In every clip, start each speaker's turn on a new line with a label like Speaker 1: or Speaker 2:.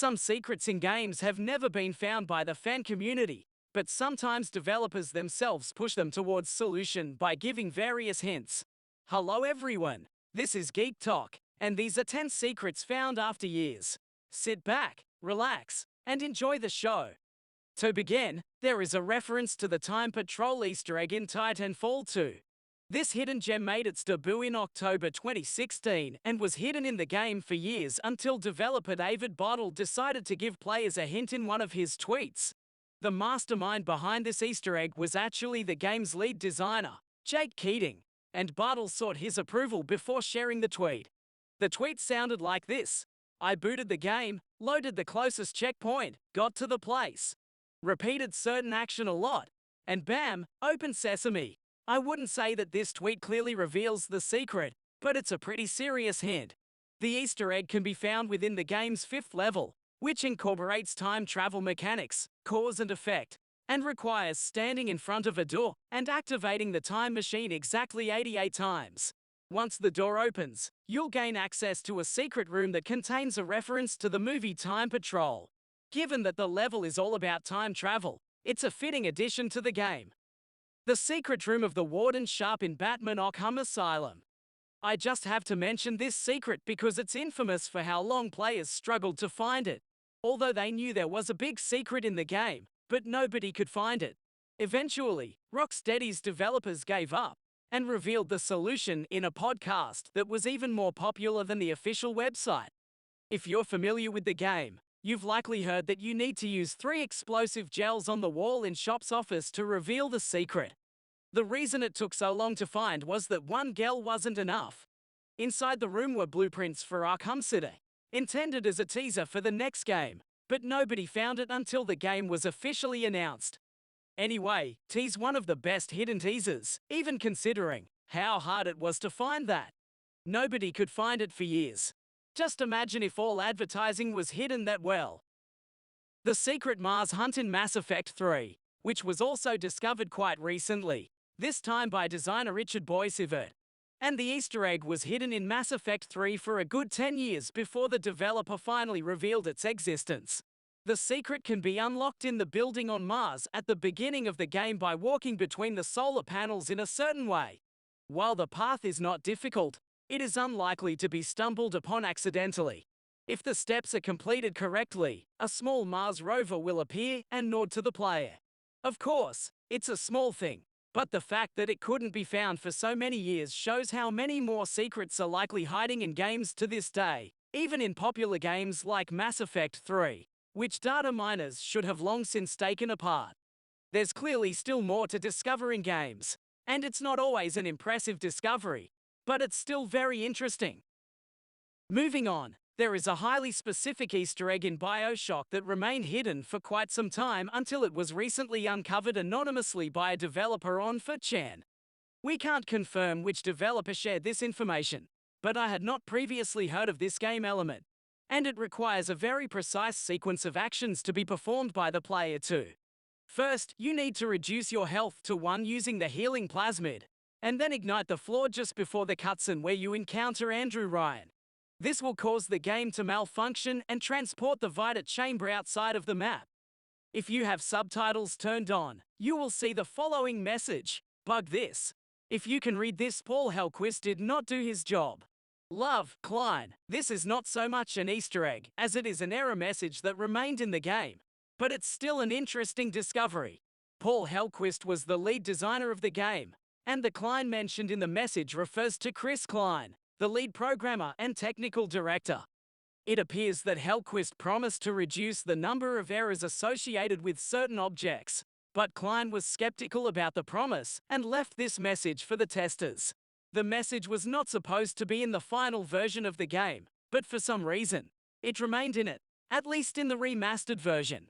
Speaker 1: Some secrets in games have never been found by the fan community, but sometimes developers themselves push them towards solution by giving various hints. Hello everyone, this is Geek Talk, and these are 10 secrets found after years. Sit back, relax, and enjoy the show. To begin, there is a reference to the Time Patrol Easter egg in Titanfall 2. This hidden gem made its debut in October 2016 and was hidden in the game for years until developer David Bottle decided to give players a hint in one of his tweets. The mastermind behind this Easter egg was actually the game's lead designer, Jake Keating, and Bottle sought his approval before sharing the tweet. The tweet sounded like this: "I booted the game, loaded the closest checkpoint, got to the place, repeated certain action a lot, and bam, open sesame." I wouldn't say that this tweet clearly reveals the secret, but it's a pretty serious hint. The Easter egg can be found within the game's 5th level, which incorporates time travel mechanics, cause and effect, and requires standing in front of a door and activating the time machine exactly 88 times. Once the door opens, you'll gain access to a secret room that contains a reference to the movie Time Patrol. Given that the level is all about time travel, it's a fitting addition to the game. The secret room of the Warden Sharp in Batman Arkham Asylum. I just have to mention this secret because it's infamous for how long players struggled to find it. Although they knew there was a big secret in the game, but nobody could find it. Eventually, Rocksteady's developers gave up and revealed the solution in a podcast that was even more popular than the official website. If you're familiar with the game, you've likely heard that you need to use 3 explosive gels on the wall in Shop's office to reveal the secret. The reason it took so long to find was that one gel wasn't enough. Inside the room were blueprints for Arkham City, intended as a teaser for the next game, but nobody found it until the game was officially announced. Anyway, tease one of the best hidden teasers, even considering how hard it was to find that. Nobody could find it for years. Just imagine if all advertising was hidden that well. The secret Mars hunt in Mass Effect 3, which was also discovered quite recently, this time by designer Richard Boisivert. And the Easter egg was hidden in Mass Effect 3 for a good 10 years before the developer finally revealed its existence. The secret can be unlocked in the building on Mars at the beginning of the game by walking between the solar panels in a certain way. While the path is not difficult, it is unlikely to be stumbled upon accidentally. If the steps are completed correctly, a small Mars rover will appear and nod to the player. Of course, it's a small thing, but the fact that it couldn't be found for so many years shows how many more secrets are likely hiding in games to this day, even in popular games like Mass Effect 3, which data miners should have long since taken apart. There's clearly still more to discover in games, and it's not always an impressive discovery, but it's still very interesting. Moving on, there is a highly specific Easter egg in Bioshock that remained hidden for quite some time until it was recently uncovered anonymously by a developer on 4chan. We can't confirm which developer shared this information, but I had not previously heard of this game element, and it requires a very precise sequence of actions to be performed by the player too. First, you need to reduce your health to 1 using the healing plasmid, and then ignite the floor just before the cutscene where you encounter Andrew Ryan. This will cause the game to malfunction and transport the Vita chamber outside of the map. If you have subtitles turned on, you will see the following message: "Bug this." If you can read this, Paul Hellquist did not do his job. Love, Klein. This is not so much an Easter egg, as it is an error message that remained in the game, but it's still an interesting discovery. Paul Hellquist was the lead designer of the game, and the Klein mentioned in the message refers to Chris Klein, the lead programmer and technical director. It appears that Hellquist promised to reduce the number of errors associated with certain objects, but Klein was skeptical about the promise and left this message for the testers. The message was not supposed to be in the final version of the game, but for some reason, it remained in it, at least in the remastered version.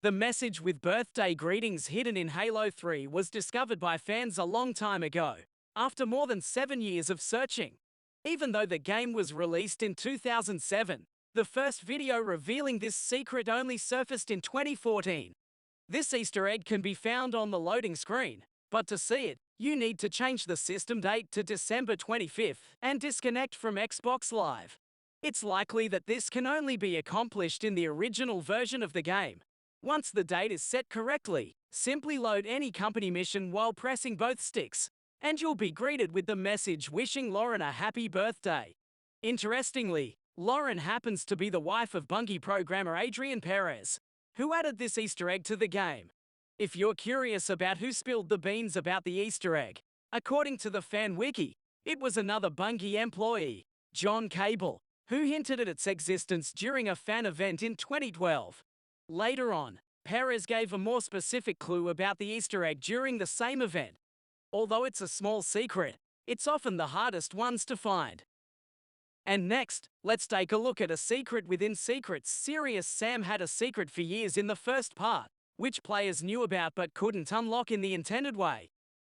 Speaker 1: The message with birthday greetings hidden in Halo 3 was discovered by fans a long time ago, after more than 7 years of searching. Even though the game was released in 2007, the first video revealing this secret only surfaced in 2014. This Easter egg can be found on the loading screen, but to see it, you need to change the system date to December 25th and disconnect from Xbox Live. It's likely that this can only be accomplished in the original version of the game. Once the date is set correctly, simply load any company mission while pressing both sticks, and you'll be greeted with the message wishing Lauren a happy birthday. Interestingly, Lauren happens to be the wife of Bungie programmer Adrian Perez, who added this Easter egg to the game. If you're curious about who spilled the beans about the Easter egg, according to the fan wiki, it was another Bungie employee, John Cable, who hinted at its existence during a fan event in 2012. Later on, Perez gave a more specific clue about the Easter egg during the same event. Although it's a small secret, it's often the hardest ones to find. And next, let's take a look at a secret within secrets. Serious Sam had a secret for years in the first part, which players knew about but couldn't unlock in the intended way.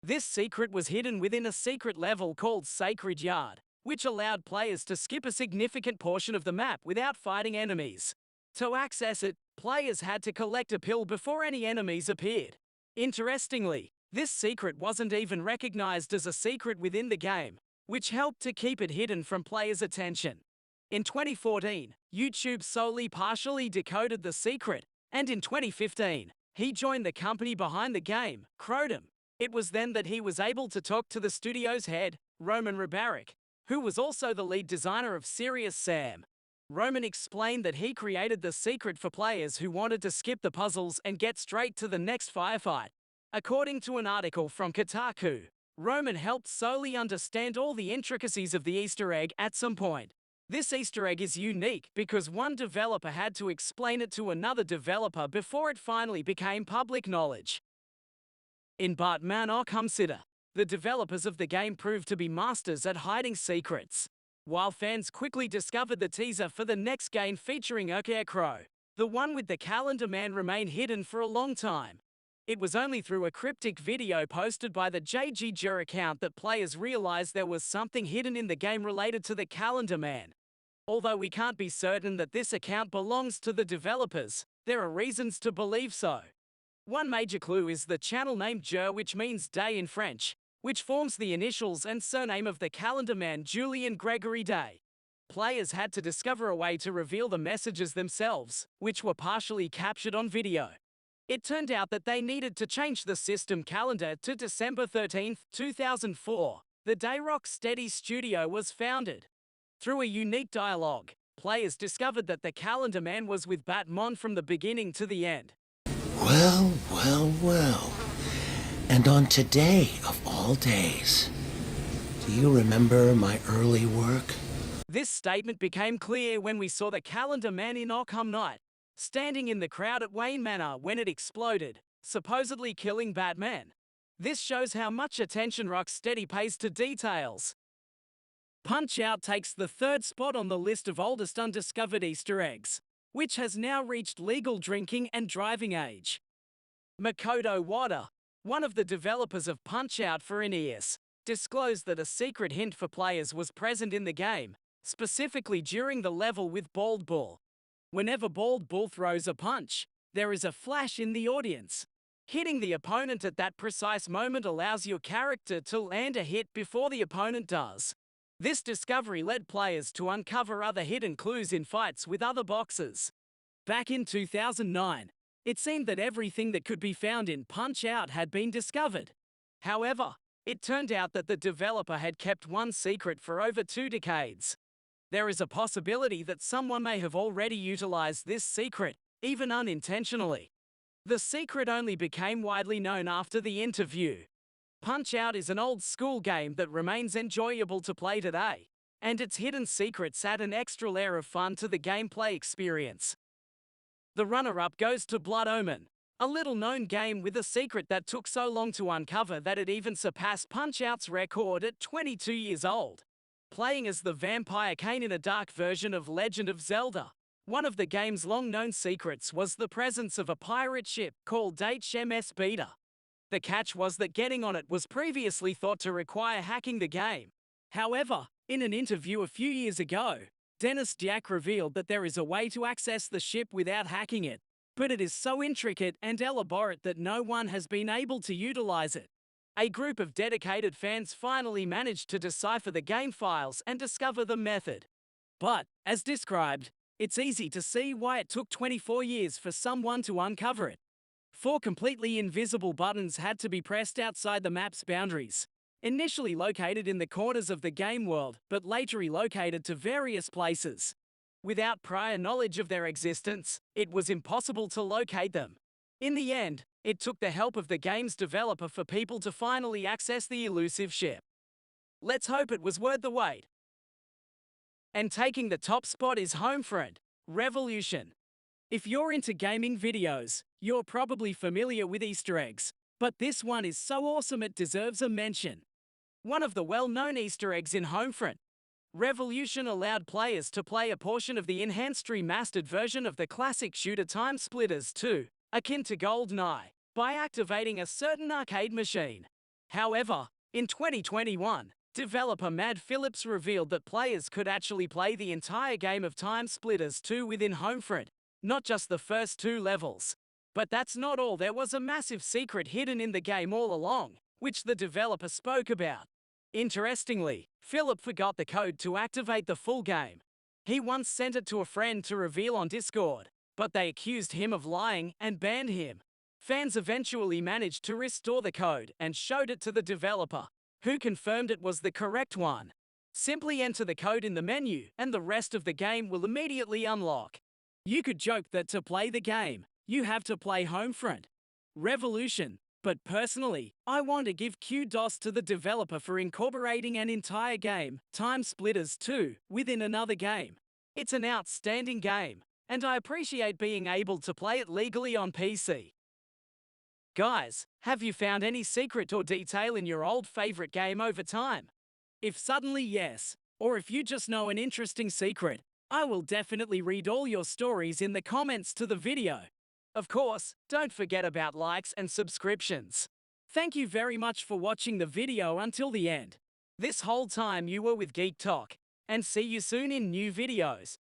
Speaker 1: This secret was hidden within a secret level called Sacred Yard, which allowed players to skip a significant portion of the map without fighting enemies. To access it, players had to collect a pill before any enemies appeared. Interestingly, this secret wasn't even recognized as a secret within the game, which helped to keep it hidden from players' attention. In 2014, YouTube solely partially decoded the secret, and in 2015, he joined the company behind the game, Crotum. It was then that he was able to talk to the studio's head, Roman Rabarek, who was also the lead designer of Serious Sam. Roman explained that he created the secret for players who wanted to skip the puzzles and get straight to the next firefight. According to an article from Kotaku, Roman helped solely understand all the intricacies of the Easter egg at some point. This Easter egg is unique because one developer had to explain it to another developer before it finally became public knowledge. In Batman Arkham City, the developers of the game proved to be masters at hiding secrets. While fans quickly discovered the teaser for the next game featuring Scarecrow, the one with the Calendar Man remained hidden for a long time. It was only through a cryptic video posted by the JGJ account that players realized there was something hidden in the game related to the Calendar Man. Although we can't be certain that this account belongs to the developers, there are reasons to believe so. One major clue is the channel name Jour, which means day in French, which forms the initials and surname of the Calendar Man Julian Gregory Day. Players had to discover a way to reveal the messages themselves, which were partially captured on video. It turned out that they needed to change the system calendar to December 13, 2004, the day Rocksteady Studio was founded. Through a unique dialogue, players discovered that the Calendar Man was with Batman from the beginning to the end.
Speaker 2: Well, well, well. And on today of all days, do you remember my early work?
Speaker 1: This statement became clear when we saw the Calendar Man in Arkham Knight, standing in the crowd at Wayne Manor when it exploded, supposedly killing Batman. This shows how much attention Rocksteady pays to details. Punch-Out takes the third spot on the list of oldest undiscovered Easter eggs, which has now reached legal drinking and driving age. Makoto Wada, one of the developers of Punch-Out for NES, disclosed that a secret hint for players was present in the game, specifically during the level with Bald Bull. Whenever Bald Bull throws a punch, there is a flash in the audience. Hitting the opponent at that precise moment allows your character to land a hit before the opponent does. This discovery led players to uncover other hidden clues in fights with other boxers. Back in 2009, it seemed that everything that could be found in Punch-Out had been discovered. However, it turned out that the developer had kept one secret for over 2 decades. There is a possibility that someone may have already utilized this secret, even unintentionally. The secret only became widely known after the interview. Punch-Out is an old-school game that remains enjoyable to play today, and its hidden secrets add an extra layer of fun to the gameplay experience. The runner-up goes to Blood Omen, a little-known game with a secret that took so long to uncover that it even surpassed Punch-Out's record at 22 years old. Playing as the vampire Kain in a dark version of Legend of Zelda, one of the game's long-known secrets was the presence of a pirate ship called HMS Beta. The catch was that getting on it was previously thought to require hacking the game. However, in an interview a few years ago, Dennis Diak revealed that there is a way to access the ship without hacking it, but it is so intricate and elaborate that no one has been able to utilize it. A group of dedicated fans finally managed to decipher the game files and discover the method. But, as described, it's easy to see why it took 24 years for someone to uncover it. 4 completely invisible buttons had to be pressed outside the map's boundaries, initially located in the corners of the game world, but later relocated to various places. Without prior knowledge of their existence, it was impossible to locate them. In the end, it took the help of the game's developer for people to finally access the elusive ship. Let's hope it was worth the wait. And taking the top spot is Homefront, Revolution. If you're into gaming videos, you're probably familiar with Easter eggs, but this one is so awesome it deserves a mention. One of the well-known Easter eggs in Homefront, Revolution allowed players to play a portion of the enhanced remastered version of the classic shooter Time Splitters 2, akin to GoldenEye, by activating a certain arcade machine. However, in 2021, developer Mad Phillips revealed that players could actually play the entire game of Time Splitters 2 within Homefront, not just the first 2 levels. But that's not all. There was a massive secret hidden in the game all along, which the developer spoke about. Interestingly, Philip forgot the code to activate the full game. He once sent it to a friend to reveal on Discord, but they accused him of lying and banned him. Fans eventually managed to restore the code and showed it to the developer, who confirmed it was the correct one. Simply enter the code in the menu, and the rest of the game will immediately unlock. You could joke that to play the game, you have to play Homefront, Revolution, but personally, I want to give kudos to the developer for incorporating an entire game, Time Splitters 2, within another game. It's an outstanding game, and I appreciate being able to play it legally on PC. Guys, have you found any secret or detail in your old favorite game over time? If suddenly yes, or if you just know an interesting secret, I will definitely read all your stories in the comments to the video. Of course, don't forget about likes and subscriptions. Thank you very much for watching the video until the end. This whole time you were with Geek Talk, and see you soon in new videos.